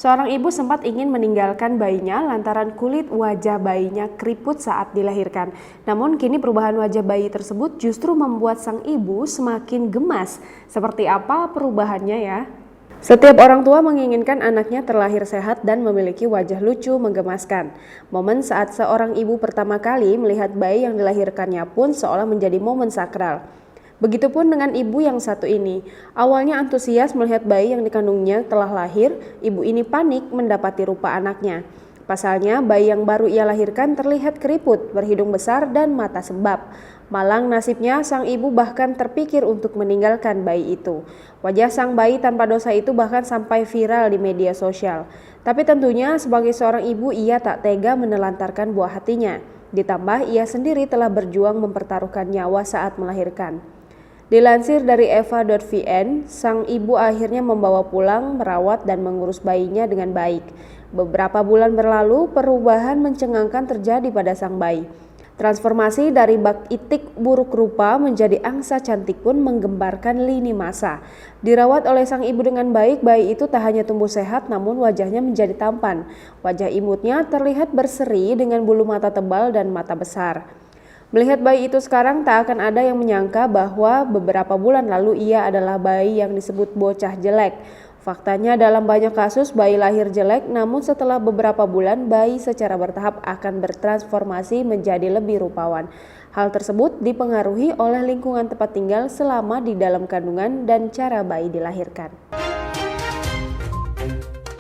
Seorang ibu sempat ingin meninggalkan bayinya lantaran kulit wajah bayinya keriput saat dilahirkan. Namun kini perubahan wajah bayi tersebut justru membuat sang ibu semakin gemas. Seperti apa perubahannya ya? Setiap orang tua menginginkan anaknya terlahir sehat dan memiliki wajah lucu menggemaskan. Momen saat seorang ibu pertama kali melihat bayi yang dilahirkannya pun seolah menjadi momen sakral. Begitupun dengan ibu yang satu ini. Awalnya antusias melihat bayi yang dikandungnya telah lahir, ibu ini panik mendapati rupa anaknya. Pasalnya, bayi yang baru ia lahirkan terlihat keriput, berhidung besar dan mata sembab. Malang nasibnya, sang ibu bahkan terpikir untuk meninggalkan bayi itu. Wajah sang bayi tanpa dosa itu bahkan sampai viral di media sosial. Tapi tentunya sebagai seorang ibu ia tak tega menelantarkan buah hatinya. Ditambah ia sendiri telah berjuang mempertaruhkan nyawa saat melahirkan. Dilansir dari eva.vn, sang ibu akhirnya membawa pulang, merawat dan mengurus bayinya dengan baik. Beberapa bulan berlalu, perubahan mencengangkan terjadi pada sang bayi. Transformasi dari bak itik buruk rupa menjadi angsa cantik pun menggembarkan lini masa. Dirawat oleh sang ibu dengan baik, bayi itu tak hanya tumbuh sehat namun wajahnya menjadi tampan. Wajah imutnya terlihat berseri dengan bulu mata tebal dan mata besar. Melihat bayi itu sekarang, tak akan ada yang menyangka bahwa beberapa bulan lalu ia adalah bayi yang disebut bocah jelek. Faktanya dalam banyak kasus bayi lahir jelek, namun setelah beberapa bulan bayi secara bertahap akan bertransformasi menjadi lebih rupawan. Hal tersebut dipengaruhi oleh lingkungan tempat tinggal selama di dalam kandungan dan cara bayi dilahirkan.